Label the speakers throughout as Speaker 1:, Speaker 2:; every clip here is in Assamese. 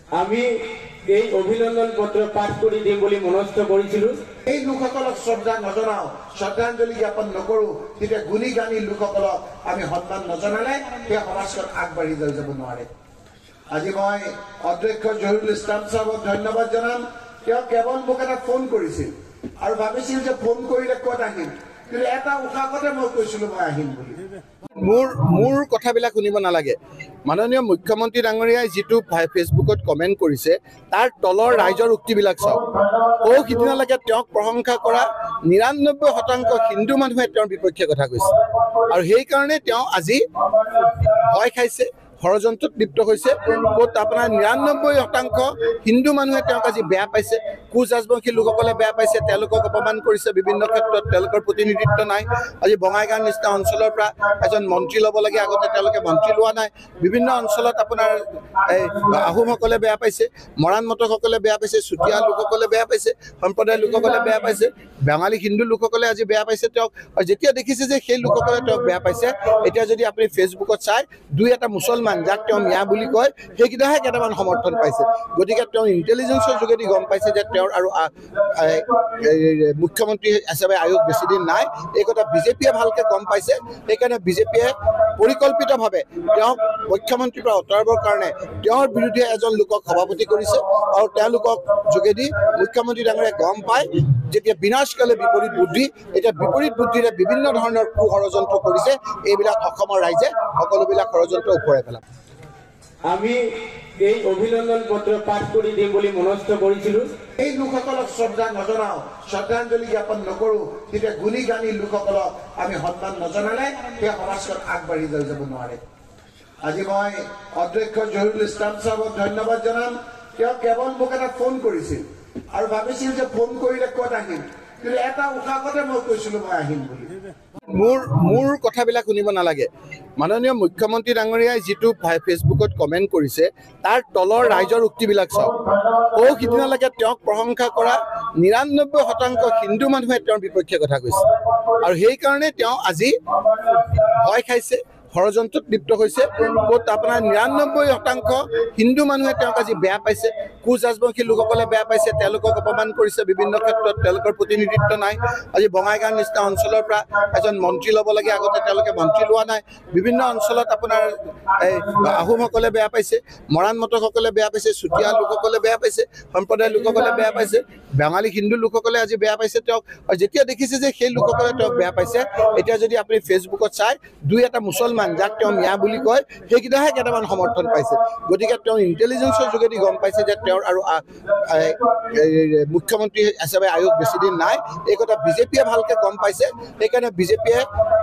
Speaker 1: আমি এই অভিনন্দন পত্ৰ পাঠ কৰি দিম বুলি মনস্থ কৰিছিলো।
Speaker 2: এই লোকসকলক শ্ৰদ্ধা নজনাও, শ্ৰদ্ধাঞ্জলি জ্ঞাপন নকৰো, তেতিয়া গুণী গানী লোকসকলক আমি সন্মান নজনালে সেই সমাজখন আগবাঢ়ি লৈ যাব নোৱাৰে। আজি মই অধ্যক্ষ জহিৰুল ইছলাম সাহেবক ধন্যবাদ জনাম। তেওঁ কেৱল মোক এটা ফোন কৰিছিল আৰু ভাবিছিল যে ফোন কৰিলে ক'ত আহিম, কিন্তু এটা উশাহতে মই কৈছিলো মই আহিম বুলি।
Speaker 3: মোৰ কথাবিলাক শুনিব নালাগে। মাননীয় মুখ্যমন্ত্ৰী ডাঙৰীয়াই যিটো ফেচবুকত কমেণ্ট কৰিছে তাৰ তলৰ ৰাইজৰ উক্তিবিলাক চাওক। সিদিনালৈকে তেওঁক প্ৰশংসা কৰা ৯৯% হিন্দু মানুহে তেওঁৰ বিপক্ষে কথা কৈছে আৰু সেইকাৰণে তেওঁ আজি ভয় খাইছে, ষড়যন্ত্ৰত লিপ্ত হৈছে। ক'ত আপোনাৰ ৯৯% হিন্দু মানুহে তেওঁক আজি বেয়া পাইছে, কোচ ৰাজবংশী লোকসকলে বেয়া পাইছে, তেওঁলোকক অপমান কৰিছে বিভিন্ন ক্ষেত্ৰত, তেওঁলোকৰ প্ৰতিনিধিত্ব নাই। আজি বঙাইগাঁৱৰ নিচিনা অঞ্চলৰ পৰা এজন মন্ত্ৰী ল'ব লাগে, আগতে তেওঁলোকে মন্ত্ৰী লোৱা নাই। বিভিন্ন অঞ্চলত আপোনাৰ আহোমসকলে বেয়া পাইছে, মৰাণ মটকসকলে বেয়া পাইছে, চুতীয়া লোকসকলে বেয়া পাইছে, সম্প্ৰদায়ৰ লোকসকলে বেয়া পাইছে, বাঙালী হিন্দু লোকসকলে আজি বেয়া পাইছে তেওঁক। আৰু যেতিয়া দেখিছে যে সেই লোকসকলে তেওঁক বেয়া পাইছে, এতিয়া যদি আপুনি ফেচবুকত চাই দুই এটা মুছলমান যাক তেওঁ মিয়া বুলি কয় সেইকেইটাহে কেইটামান সমৰ্থন পাইছে। গতিকে তেওঁ ইণ্টেলিজেন্সৰ যোগেদি গম পাইছে যে তেওঁৰ আৰু মুখ্যমন্ত্ৰী হিচাপে আয়োগ বেছিদিন নাই। এই কথা বিজেপিয়ে ভালকে গম পাইছে। সেইকাৰণে বিজেপিয়ে পৰিকল্পিতভাৱে তেওঁক মুখ্যমন্ত্ৰীৰ পৰা আঁতৰাবৰ কাৰণে তেওঁৰ বিৰুদ্ধে এজন লোকক সভাপতি কৰিছে আৰু তেওঁলোকক যোগেদি মুখ্যমন্ত্ৰী ডাঙৰীয়াই গম পায় যেতিয়া বিনাশকালে বিপৰীত বুদ্ধি, এতিয়া বিপৰীত বুদ্ধিৰে বিভিন্ন ধৰণৰ ষড়যন্ত্ৰ কৰিছে। এইবিলাক অসমৰ ৰাইজে সকলোবিলাক ষড়যন্ত্ৰ ওপৰে পেলাব।
Speaker 1: আমি এই অভিনন্দন পত্ৰ পাঠ কৰি দিম বুলি মনস্থ কৰিছিলো।
Speaker 2: এই লোকসকলক শ্ৰদ্ধা নজনাও, শ্ৰদ্ধাঞ্জলি জ্ঞাপন নকৰো, তেতিয়া গুণী গানী লোকসকলক আমি সন্মান নজনালে সেই সমাজখন আগবাঢ়ি লৈ যাব নোৱাৰে। আজি মই অধ্যক্ষ জহিৰুল ইছলাম সাহেবক ধন্যবাদ জনাম। তেওঁ কেৱল মোক এটা ফোন কৰিছিল আৰু ভাবিছিল যে ফোন কৰিলে ক'ত আহিম, কিন্তু এটা উশাহতে মই কৈছিলো মই আহিম বুলি।
Speaker 3: মোৰ কথাবিলাক শুনিব নালাগে। মাননীয় মুখ্যমন্ত্ৰী ডাঙৰীয়াই যিটো ফেচবুকত কমেণ্ট কৰিছে তাৰ তলৰ ৰাইজৰ উক্তিবিলাক চাওক। সিদিনালৈকে তেওঁক প্ৰশংসা কৰা ৯৯% হিন্দু মানুহে তেওঁৰ বিপক্ষে কথা কৈছে আৰু সেইকাৰণে তেওঁ আজি ভয় খাইছে, ষড়যন্ত্ৰত লিপ্ত হৈছে। ক'ত আপোনাৰ ৯৯% হিন্দু মানুহে তেওঁক আজি বেয়া পাইছে, কোচ ৰাজবংশী লোকসকলে বেয়া পাইছে, তেওঁলোকক অপমান কৰিছে বিভিন্ন ক্ষেত্ৰত, তেওঁলোকৰ প্ৰতিনিধিত্ব নাই। আজি বঙাইগাঁৱৰ নিচিনা অঞ্চলৰ পৰা এজন মন্ত্ৰী ল'ব লাগে, আগতে তেওঁলোকে মন্ত্ৰী লোৱা নাই। বিভিন্ন অঞ্চলত আপোনাৰ আহোমসকলে বেয়া পাইছে, মৰাণ মটকসকলে বেয়া পাইছে, চুতীয়া লোকসকলে বেয়া পাইছে, সম্প্ৰদায়ৰ লোকসকলে বেয়া পাইছে, বাঙালী হিন্দু লোকসকলে আজি বেয়া পাইছে তেওঁক। আৰু যেতিয়া দেখিছে যে সেই লোকসকলে তেওঁক বেয়া পাইছে, এতিয়া যদি আপুনি ফেচবুকত চাই দুই এটা মুছলমান যাক তেওঁ মিয়া বুলি কয় সেইকেইটাহে কেইটামান সমৰ্থন পাইছে। গতিকে তেওঁ ইণ্টেলিজেন্সৰ যোগেদি গম পাইছে যে তেওঁৰ আৰু মুখ্যমন্ত্ৰী হিচাপে আয়োগ বেছিদিন নাই। এই কথা বিজেপিয়ে ভালকে গম পাইছে। সেইকাৰণে বিজেপিয়ে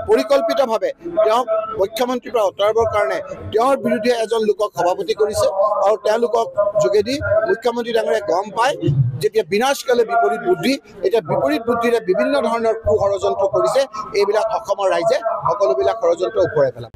Speaker 3: পৰিকল্পিতভাৱে তেওঁক মুখ্যমন্ত্ৰীৰ পৰা আঁতৰাবৰ কাৰণে তেওঁৰ বিৰুদ্ধে এজন লোকক সভাপতি কৰিছে আৰু তেওঁলোকক যোগেদি মুখ্যমন্ত্ৰী ডাঙৰীয়াই গম পায় যেতিয়া বিনাশকালে বিপৰীত বুদ্ধি, এতিয়া বিপৰীত বুদ্ধিৰে বিভিন্ন ধৰণৰ ষড়যন্ত্ৰ কৰিছে। এইবিলাক অসমৰ ৰাইজে সকলোবিলাক ষড়যন্ত্ৰ ওপৰে পেলাব।